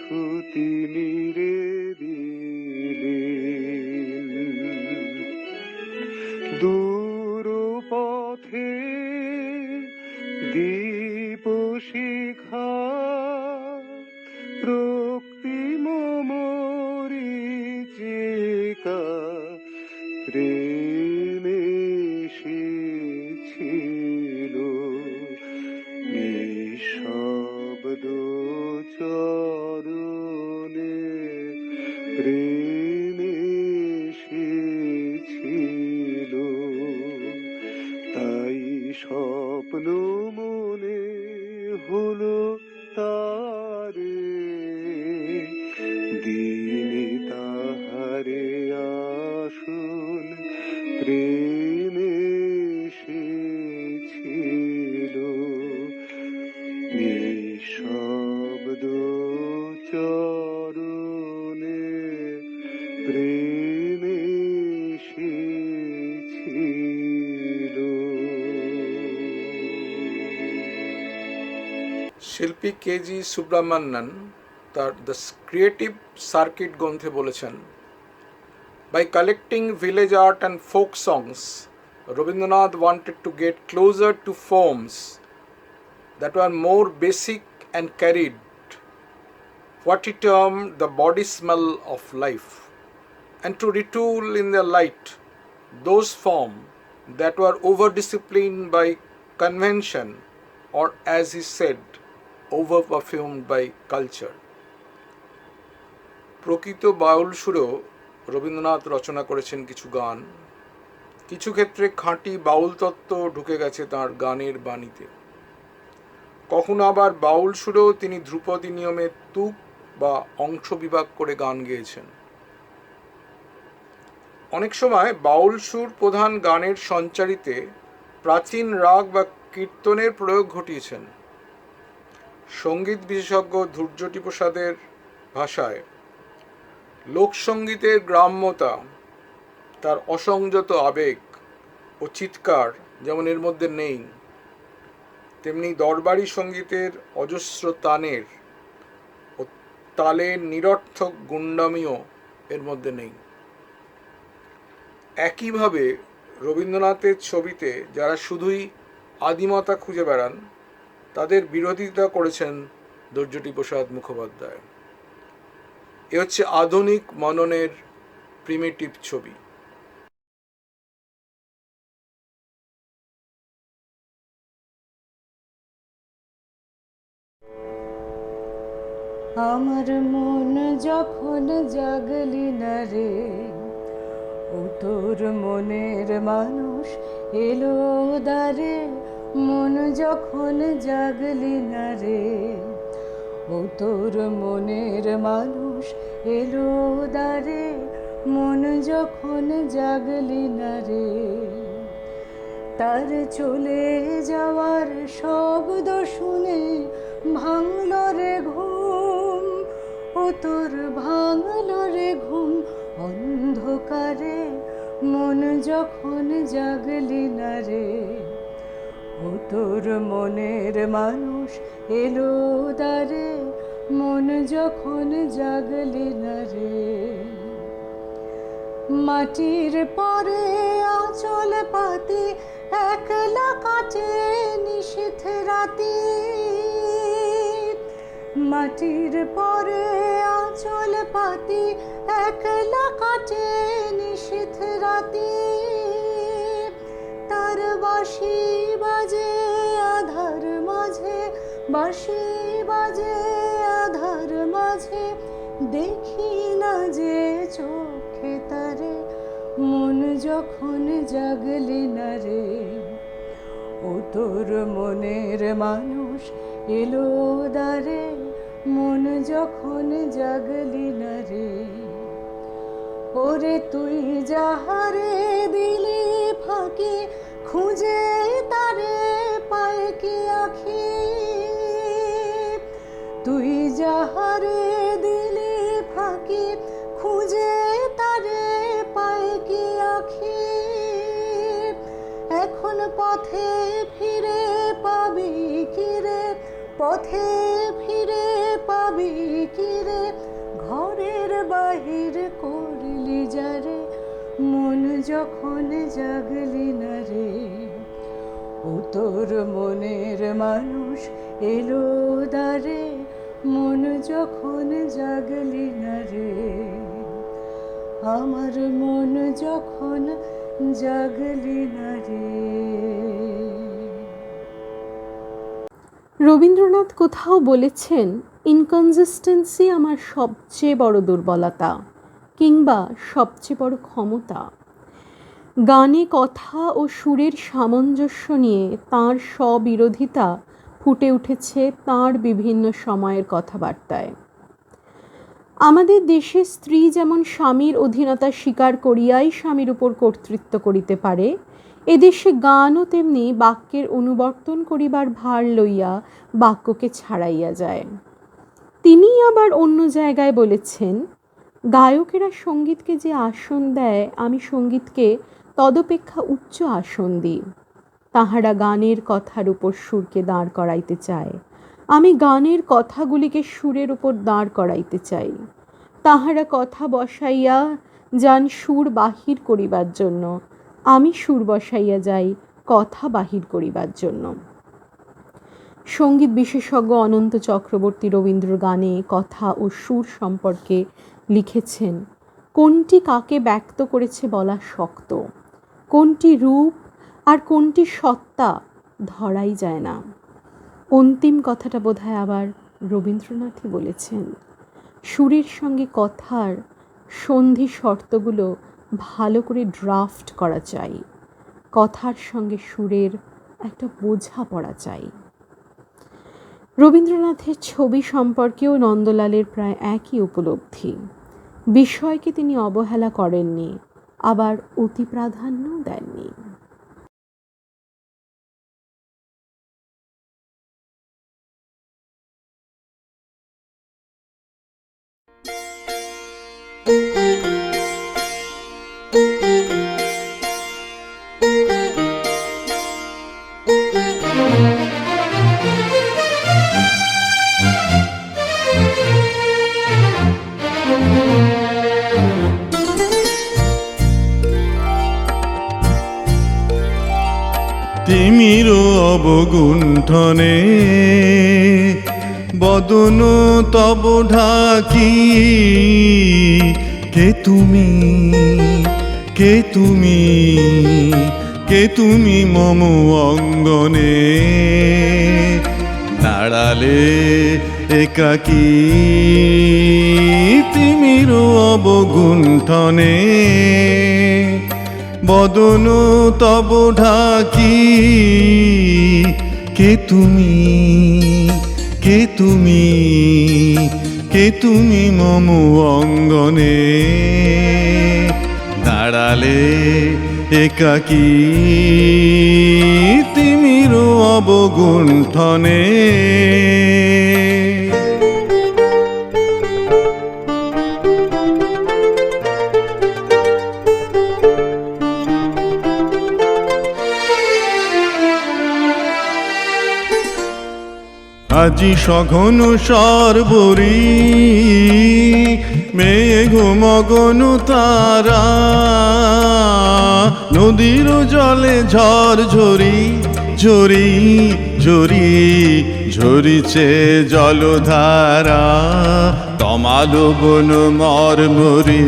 তিমিরে দিলেন। দূর পথে দীপ শিখা রক্তিম মরীচিকা, প্রেম এসেছিল নিঃশব্দ চরণে, প্রেম রে দিনে তাহারে আসুন প্রেমে এসেছিল নিঃশব্দ চরণে প্রেমে এসেছিল। শিল্পী কেজি সুব্রহ্মণ্যন তার দ্য ক্রিয়েটিভ সার্কিট গ্রন্থে বলেছেন, by collecting village art and folk songs Rabindranath wanted to get closer to forms that were more basic and carried what he termed the body smell of life, and to retool in their light those forms that were over disciplined by convention or, as he said, over perfumed by culture. প্রকৃত বাউল সুরেও রবীন্দ্রনাথ রচনা করেছেন কিছু গান। কিছু ক্ষেত্রে খাঁটি বাউল তত্ত্ব ঢুকে গেছে তাঁর গানের বাণীতে। কখনো আবার বাউল সুরেও তিনি ধ্রুপদী নিয়মে তুক বা অংশ বিভাগ করে গান গেয়েছেন। অনেক সময় বাউল সুর প্রধান গানের সঞ্চারিতে প্রাচীন রাগ বা কীর্তনের প্রয়োগ ঘটিয়েছেন। সঙ্গীত বিশেষজ্ঞ ধূর্যটি প্রসাদের ভাষায়, লোকসঙ্গীতের গ্রাম্যতা, তার অসংযত আবেগ ও চিৎকার যেমন এর মধ্যে নেই, তেমনি দরবারি সঙ্গীতের অজস্র তানের ও তালের নিরর্থক গুন্ডামিও এর মধ্যে নেই। একইভাবে রবীন্দ্রনাথের ছবিতে যারা শুধুই আদিমতা খুঁজে বেড়ান তাদের বিরোধিতা করেছেন ধৈর্যটি প্রসাদ মুখোপাধ্যায়। এ হচ্ছে আধুনিক মননের প্রিমিটিভ ছবি। আমার মন যখন জাগলি না রে, ও তোর মনের মানুষ এলো দ্বারে। মন যখন জাগলি না রে, ও তোর মনের মানুষ এলো দ্বারে। মন যখন জাগলি না রে, তার চলে যাওয়ার শব্দ শুনে ভাঙল রে ঘুম। ও তোর ভাঙল রে ঘুম অন্ধকারে। মন যখন জাগলি না রে, ও তোর মনের মানুষ এলো দ্বারে। মন যখন জাগলি না রে, মাটির পরে আঁচল পাতি একলা কাটে নিশীথ রাতি। মাটির পরে আঁচল পাতি একলা কাটে নিশীথ রাতি। তার বাঁশি বাজে আধার মাঝে, বাঁশি বাজে আধার মাঝে। দেখি না যে চোখে তারে। মন যখন জাগলি না রে, ও তোর মনের মানুষ এলো দ্বারে। মন যখন জাগলি না রে, ওরে তুই যাহারে দিলি ফাঁকি খুঁজে তারে পায় কি আখি। তুই যাহারে দিলি ফাঁকি খুঁজে তারে পায় কি আখি। এখন পথে ফিরে পাবি কি রে, পথে ফিরে পাবি কি রে। ঘরের বাহির করলি যারে, মন যখন জাগলি না রে, ও তোর মনের মানুষ এলো দ্বারে। মন যখন জাগলি না রে, আমার মন যখন জাগলি না রে। রবীন্দ্রনাথ কোথাও বলেছেন, ইনকনসিস্টেন্সি আমার সবচেয়ে বড় দুর্বলতা কিংবা সবচেয়ে বড় ক্ষমতা। গানে কথা ও সুরের সামঞ্জস্য নিয়ে তাঁর স্ববিরোধিতা ফুটে উঠেছে তাঁর বিভিন্ন সময়ের কথাবার্তায়। আমাদের দেশে স্ত্রী যেমন স্বামীর অধীনতা স্বীকার করিয়াই স্বামীর উপর কর্তৃত্ব করিতে পারে, এদেশে গানও তেমনি বাক্যের অনুবর্তন করিবার ভার লইয়া বাক্যকে ছাড়াইয়া যায়। তিনি আবার অন্য জায়গায় বলেছেন, গায়কেরা সঙ্গীতকে যে আসন দেয়, আমি সঙ্গীতকে তদপেক্ষা উচ্চ আসন দিই। তাহারা গানের কথার উপর সুরকে দাঁড় করাইতে চায়, আমি গানের কথাগুলিকে সুরের উপর দাঁড় করাইতে চাই। তাহারা কথা বসাইয়া যান সুর বাহির করিবার জন্য, আমি সুর বসাইয়া যাই কথা বাহির করিবার জন্য। সঙ্গীত বিশেষজ্ঞ অনন্ত চক্রবর্তী রবীন্দ্র গানে কথা ও সুর সম্পর্কে লিখেছেন, কোনটি কাকে ব্যক্ত করেছে বলা শক্ত, কোনটি রূপ আর কোনটি সত্তা ধরাই যায় না। অন্তিম কথাটা বোধহয় আবার রবীন্দ্রনাথই বলেছেন। সুরের সঙ্গে কথার সন্ধি শর্তগুলো ভালো করে ড্রাফট করা চাই, কথার সঙ্গে সুরের একটা বোঝাপড়া চাই। রবীন্দ্রনাথের ছবি সম্পর্কেও নন্দলালের প্রায় একই উপলব্ধি। বিষয়কে তিনি অবহেলা করেননি, আবার অতি প্রাধান্যও দেননি। তিমির অবগুণ্ঠনে বদন তব ঢাকি, কে তুমি, কে তুমি, কে তুমি মম অঙ্গনে দাঁড়ালে একাকী। তিমির অবগুণ্ঠনে বদন তব ঢাকি, কে তুমি, কে তুমি, কে তুমি মম অঙ্গনে দাঁড়ালে একাকী। তিমির অবগুণ্ঠনে আজি সঘন সর্বরি মেঘ মগন তারা, নদীর জলে ঝড় ঝরি ঝরি ঝরি ঝরিছে জলধারা। তমালো বন মর মরি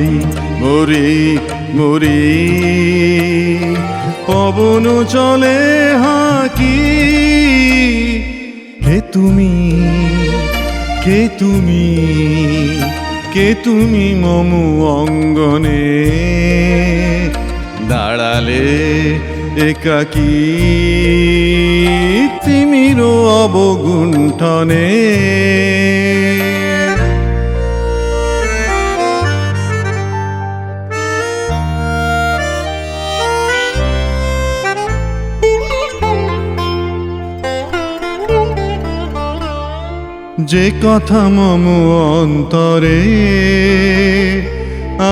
মরি মরি, পবন চলে হাঁকি, কে তুমি, কে তুমি, কে তুমি মম অঙ্গনে দাঁড়ালে একাকী। তিমির অবগুণ্ঠনে যে কথা মম অন্তরে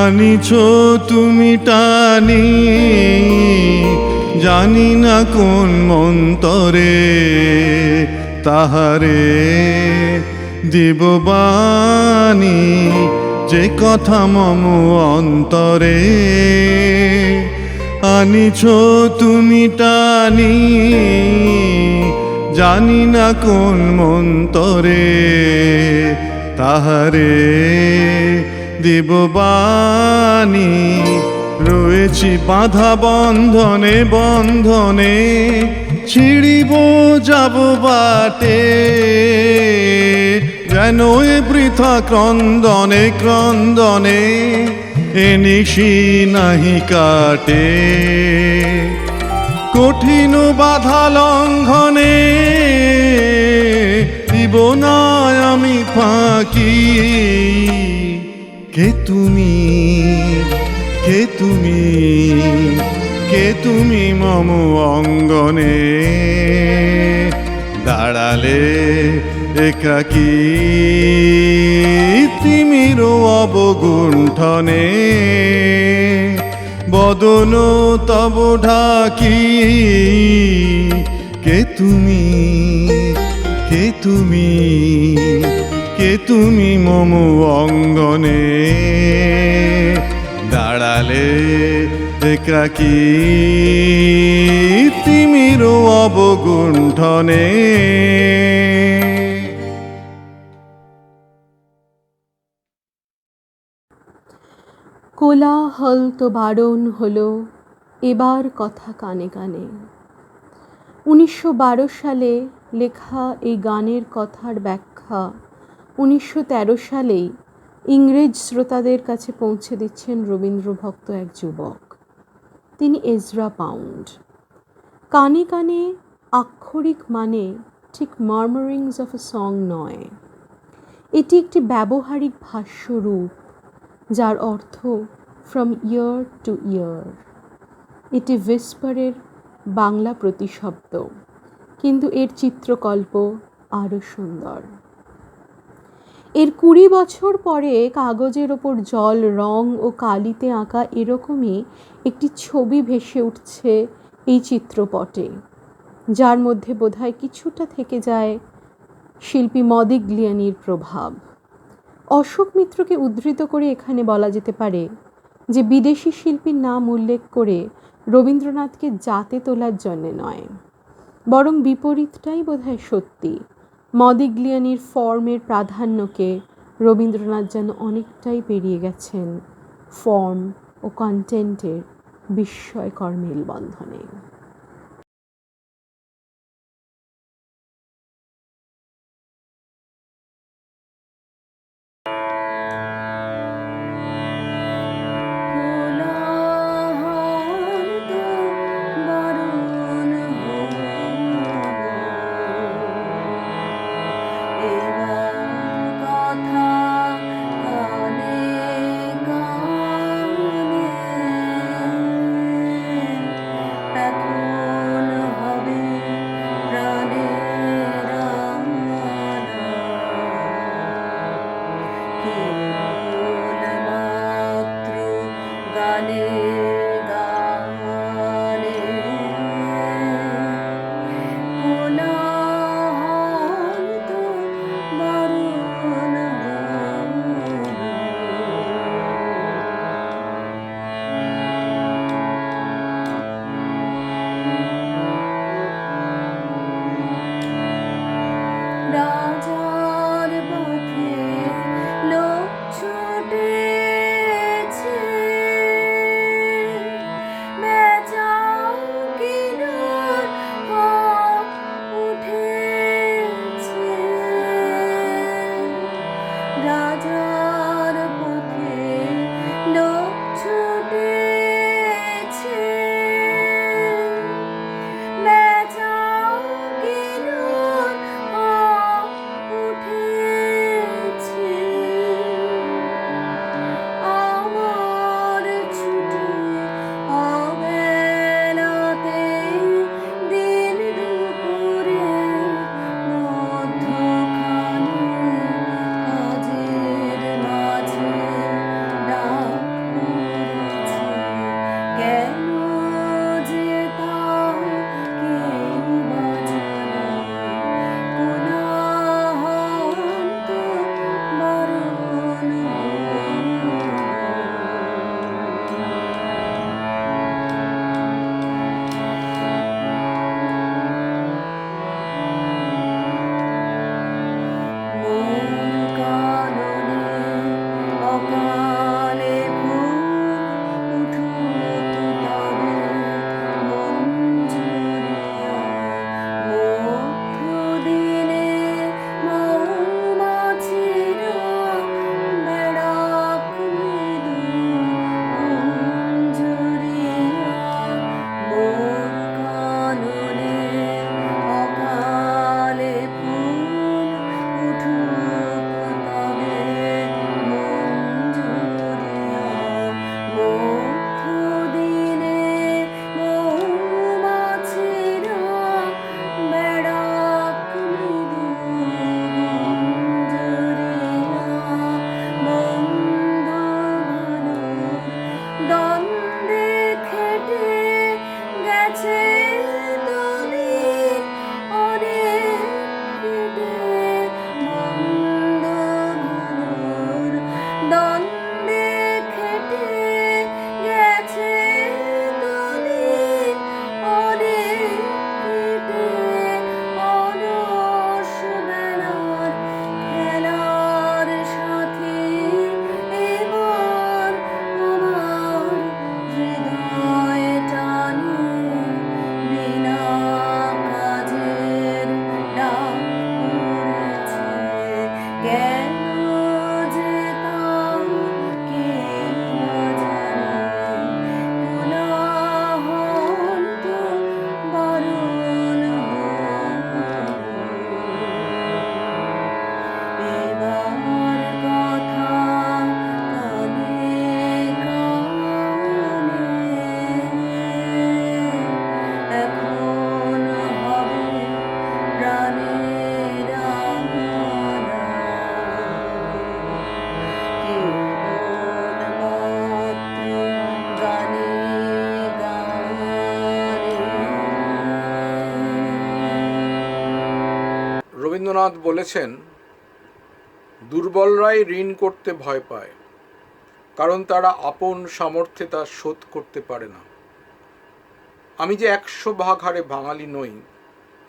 আনিছ তুমি টানি, জানি না কোন মন্তরে তাহারে দিব বাণী। যে কথা মম অন্তরে আনিছ তুমি টানি, জানি না কোন মন্তরে তাহারে দিব বাণী। রয়েছি বাধা বন্ধনে বন্ধনে, ছিড়িব যাব বাটে, যেন এ বৃথা ক্রন্দনে ক্রন্দনে এ নিশি নাহি কাটে। কঠিন বাধা লঙ্ঘনে না আমি ফাঁকি। কে তুমি, কে তুমি, কে তুমি মম অঙ্গনে দাঁড়ালে একাকী তিমির অবগুণ্ঠনে বদন তব ঢাকি। কে তুমি, কে তুমি, কে তুমি মম অঙ্গনে দাঁড়ালে একাকী তিমির অবগুণ্ঠনে। কোলাহল তো বারণ হলো, এবার কথা কানে কানে। 1912 সালে লেখা এই গানের কথার ব্যাখ্যা 1913 সালেই ইংরেজ শ্রোতাদের কাছে পৌঁছে দিচ্ছেন রবীন্দ্রভক্ত এক যুবক। তিনি এজরা পাউন্ড। কানে কানে আক্ষরিক মানে ঠিক মার্মারিংস অফ এ সং নয়, এটি একটি ব্যবহারিক ভাষ্যরূপ যার অর্থ ফ্রম ইয়ার টু ইয়ার। এটি ভিসপারের বাংলা প্রতিশব্দ, কিন্তু এর চিত্রকল্প আরও সুন্দর। এর 20 বছর পরে কাগজের ওপর জল, রং ও কালিতে আঁকা এরকমই একটি ছবি ভেসে উঠছে এই চিত্রপটে, যার মধ্যে বোধহয় কিছুটা থেকে যায় শিল্পী মদিগ্লিয়ানির প্রভাব। অশোক মিত্রকে উদ্ধৃত করে এখানে বলা যেতে পারে যে বিদেশি শিল্পীর নাম উল্লেখ করে রবীন্দ্রনাথকে জাতে তোলার জন্যে নয়, বরং বিপরীতটাই বোধহয় সত্যি। মদিগ্লিয়ানির ফর্মের প্রাধান্যকে রবীন্দ্রনাথ যেন অনেকটাই পেরিয়ে গেছেন ফর্ম ও কন্টেন্টের বিস্ময়কর মেলবন্ধনে। রবীন্দ্রনাথ বলেছেন, দুর্বলরাই ঋণ করতে ভয় পায়, কারণ তারা আপন সামর্থ্যে তা শোধ করতে পারে না। আমি যে 100 হারে বাঙালি নই,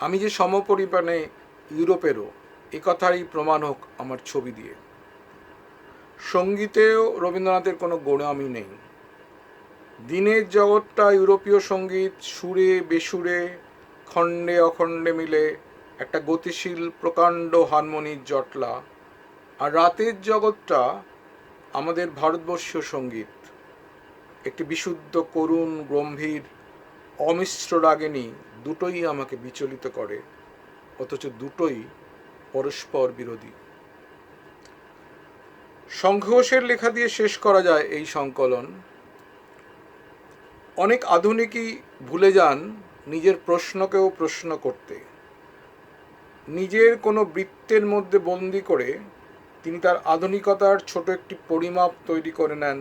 আমি যে সমপরিমাণে ইউরোপেরও, একথারই প্রমাণ হোক আমার ছবি দিয়ে। সঙ্গীতেও রবীন্দ্রনাথের কোনো গোঁড়ামি নেই। দিনের জগৎটা ইউরোপীয় সঙ্গীত সুরে বেসুরে খণ্ডে অখণ্ডে মিলে একটা গতিশীল প্রকাণ্ড হারমোনির জটলা, আর রাতের জগৎটা আমাদের ভারতবর্ষীয় সঙ্গীত, একটি বিশুদ্ধ করুণ গম্ভীর অমিশ্র রাগিনী। দুটোই আমাকে বিচলিত করে, অথচ দুটোই পরস্পর বিরোধী। শঙ্খ ঘোষের লেখা দিয়ে শেষ করা যায় এই সংকলন। অনেক আধুনিকই ভুলে যান নিজের প্রশ্নকেও প্রশ্ন করতে। নিজের কোনো বৃত্তের মধ্যে বন্দি করে তিনি তার আধুনিকতার ছোট একটি পরিমাপ তৈরি করে নেন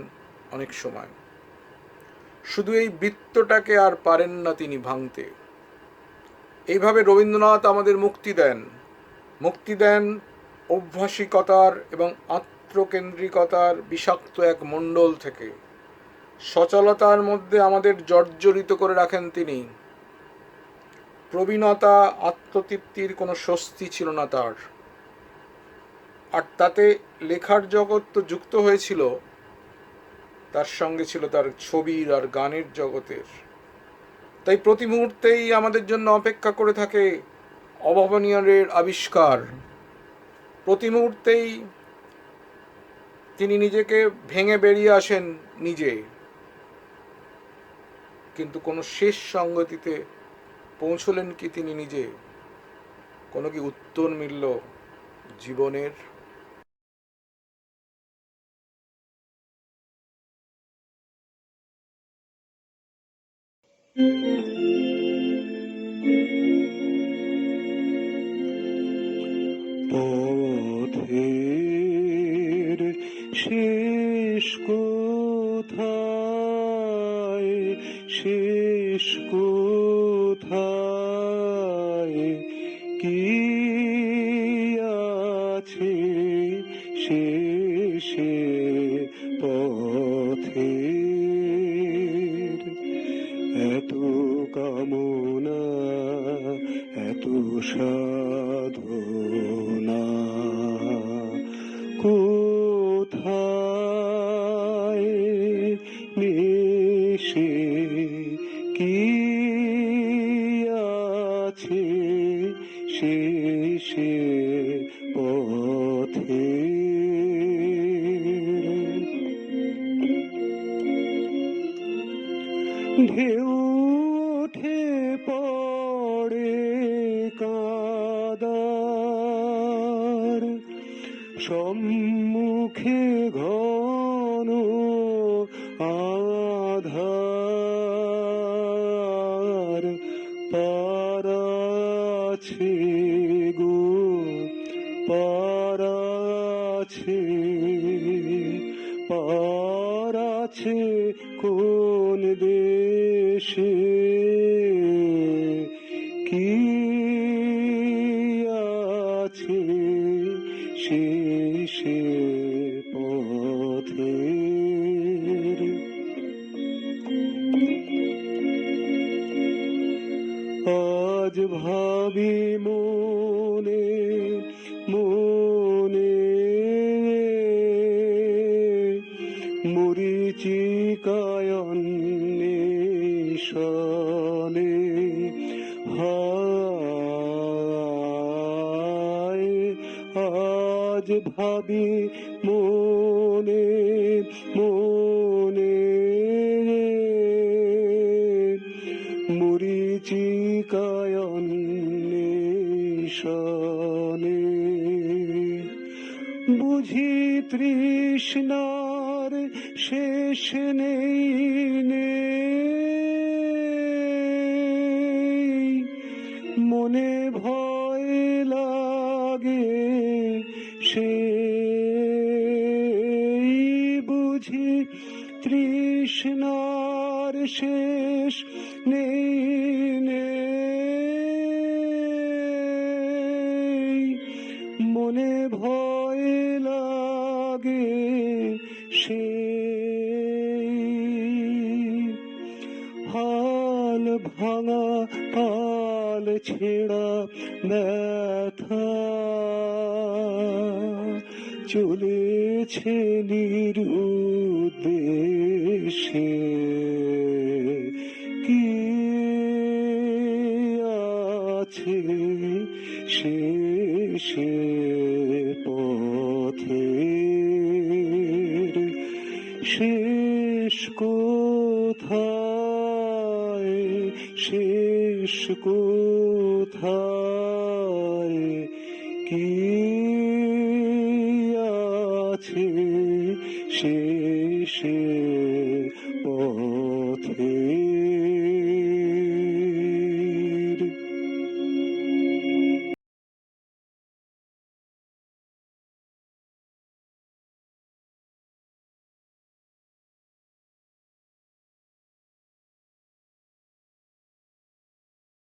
অনেক সময়। শুধু এই বৃত্তটাকে আর পারেন না তিনি ভাঙতে। এইভাবে রবীন্দ্রনাথ আমাদের মুক্তি দেন অভ্যাসিকতার এবং আত্মকেন্দ্রিকতার বিষাক্ত এক মণ্ডল থেকে। সচলতার মধ্যে আমাদের জর্জরিত করে রাখেন তিনি। প্রবীণতা, আত্মতৃপ্তির কোনো স্বস্তি ছিল না তার, আর তাতে লেখার জগৎ তো যুক্ত হয়েছিল, তার সঙ্গে ছিল তার ছবির আর গানের জগতের। তাই প্রতি মুহূর্তেই আমাদের জন্য অপেক্ষা করে থাকে অভাবনীয়ের আবিষ্কার। প্রতি মুহূর্তেই তিনি নিজেকে ভেঙে বেরিয়ে আসেন নিজে, কিন্তু কোনো শেষ সঙ্গতিতে পৌঁছলেন কি তিনি নিজে? কোনো কি উত্তর মিলল জীবনের? পথের শেষ কোথায়, শেষ কোথায়, কি আছে শেষে পথের? এত কামনা, এত সাধনা, কোথায় মিশে কি আছে শেষে পথের? ঢেউ ওঠে পড়ে কাদার সম্মুখে ঘন আধার, পার আছে গো, পার আছে, পার আছে কোন দেশে? কি আছে শেষে পথের? আজ ভাবি মনে মনে, মরীচিকায় অন্বেষণে, হায় আজ ভাবি মনে মনে, মরীচিকায় অন্বেষণে, বুঝি তৃষ্ণার শেষ নেই নেই, মনে ভয় লাগে সেই, বুঝি তৃষ্ণার শেষ নেই নেই, সেই হাল ভাঙা পাল ছেঁড়া ব্যথা চলেছে নিরুদ্দেশে কি আছে শেষে পথের শেষ কোথায় শেষ কোথায় কি আছে শেষে পথে